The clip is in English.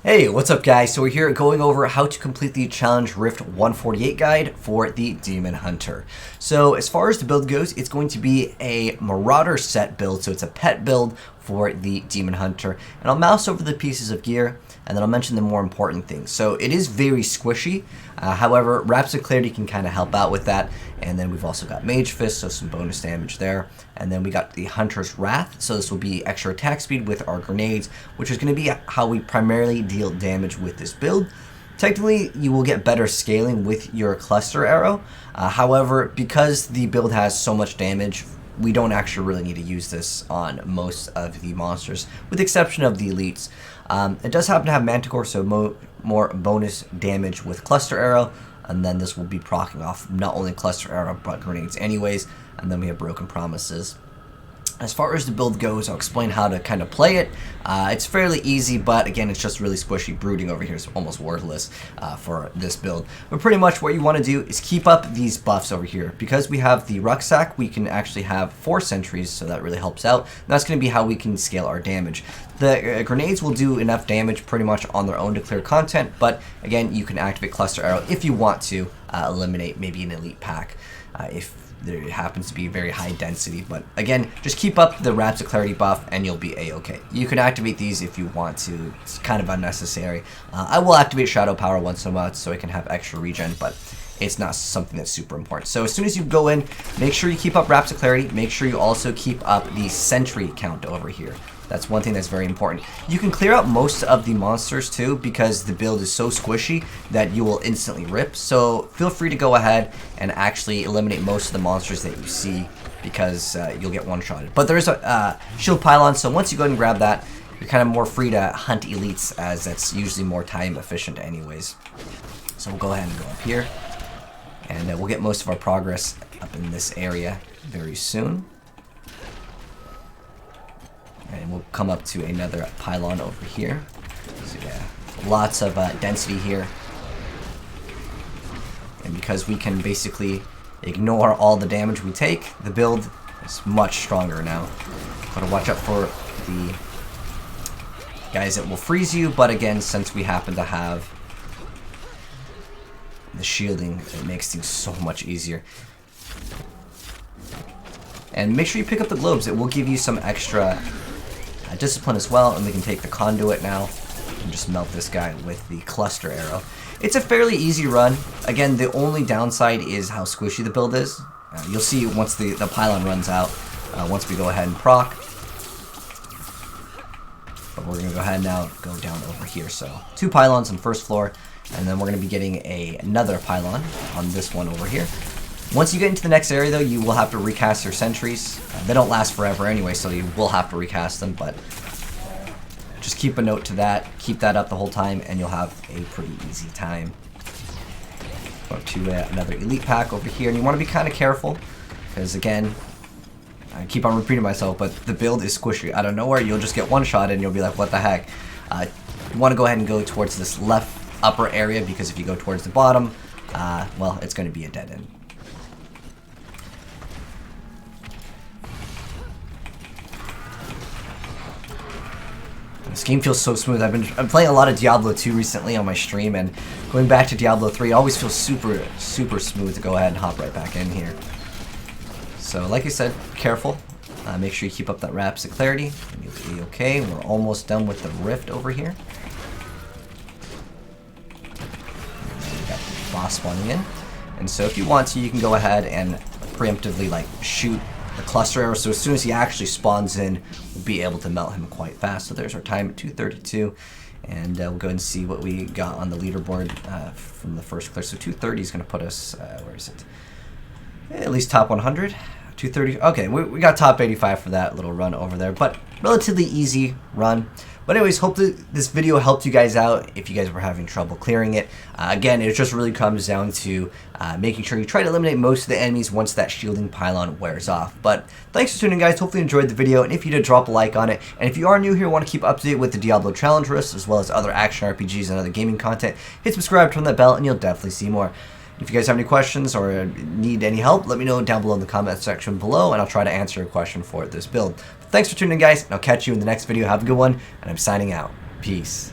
Hey, what's up guys? So we're here going over how to complete the Challenge Rift 148 guide for the Demon Hunter. So as far as the build goes, it's going to be a Marauder set build, so it's a pet build for the Demon Hunter. And I'll mouse over the pieces of gear, and then I'll mention the more important things. So it is very squishy, however, Raps of Clarity can kind of help out with that. And then we've also got Mage Fist, so some bonus damage there. And then we got the Hunter's Wrath, so this will be extra attack speed with our grenades, which is going to be how we primarily deal damage with this build. Technically, you will get better scaling with your cluster arrow. However, because the build has so much damage, we don't actually really need to use this on most of the monsters, with the exception of the elites. It does happen to have Manticore, so more bonus damage with cluster arrow, and then this will be proccing off not only cluster arrow but grenades anyways, and then we have Broken Promises. As far as the build goes, I'll explain how to kind of play it. It's fairly easy, but again, it's just really squishy. Brooding over here is almost worthless for this build. But pretty much what you want to do is keep up these buffs over here. Because we have the rucksack, we can actually have 4 sentries, so that really helps out. And that's going to be how we can scale our damage. The grenades will do enough damage pretty much on their own to clear content, but again, you can activate Cluster Arrow if you want to eliminate maybe an elite pack if there happens to be very high density. But again, just keep up the Raps of Clarity buff and you'll be a-okay. You can activate these if you want to. It's kind of unnecessary. I will activate Shadow Power once in a while so I can have extra regen, but it's not something that's super important. So as soon as you go in, make sure you keep up Raps of Clarity. Make sure you also keep up the sentry count over here. That's one thing that's very important. You can clear out most of the monsters too, because the build is so squishy that you will instantly rip. So feel free to go ahead and actually eliminate most of the monsters that you see, because you'll get one-shotted. But there is a shield pylon, so once you go ahead and grab that, you're kind of more free to hunt elites, as that's usually more time efficient anyways. So we'll go ahead and go up here, and we'll get most of our progress up in this area very soon. And we'll come up to another pylon over here. So yeah, lots of density here. And because we can basically ignore all the damage we take, the build is much stronger now. Gotta watch out for the guys that will freeze you, but again, since we happen to have the shielding, it makes things so much easier. And make sure you pick up the globes. It will give you some extra discipline as well, and we can take the conduit now and just melt this guy with the cluster arrow. It's a fairly easy run. Again, the only downside is how squishy the build is. You'll see once the pylon runs out, once we go ahead and proc. But we're going to go ahead now, go down over here. So 2 pylons on first floor, and then we're going to be getting another pylon on this one over here. Once you get into the next area, though, you will have to recast your sentries. They don't last forever anyway, so you will have to recast them, but just keep a note to that. Keep that up the whole time, and you'll have a pretty easy time. Go up to another elite pack over here, and you want to be kind of careful, because again, I keep on repeating myself, but the build is squishy. Out of nowhere, you'll just get one shot, and you'll be like, what the heck? You want to go ahead and go towards this left upper area, because if you go towards the bottom, well, it's going to be a dead end. This game feels so smooth. I'm playing a lot of Diablo 2 recently on my stream, and going back to Diablo 3 always feels super smooth to go ahead and hop right back in here. So like I said, careful. Make sure you keep up that Raps of Clarity, and you'll be okay. We're almost done with the Rift over here. And we got the boss spawning in. And so if you want to, you can go ahead and preemptively like shoot the cluster arrow, so as soon as he actually spawns in, we'll be able to melt him quite fast. So there's our time at 2:32, and we'll go and see what we got on the leaderboard from the first clear. So 2:30 is going to put us, where is it? At least top 100. 2:30. Okay, we got top 85 for that little run over there, but relatively easy run. But anyways, hope that this video helped you guys out if you guys were having trouble clearing it. Again, it just really comes down to making sure you try to eliminate most of the enemies once that shielding pylon wears off. But thanks for tuning in, guys. Hopefully you enjoyed the video, and if you did, drop a like on it. And if you are new here, want to keep up to date with the Diablo Challenge list, as well as other action RPGs and other gaming content, hit subscribe, turn that bell, and you'll definitely see more. If you guys have any questions or need any help, let me know down below in the comment section below, and I'll try to answer a question for this build. Thanks for tuning in, guys, and I'll catch you in the next video. Have a good one, and I'm signing out. Peace.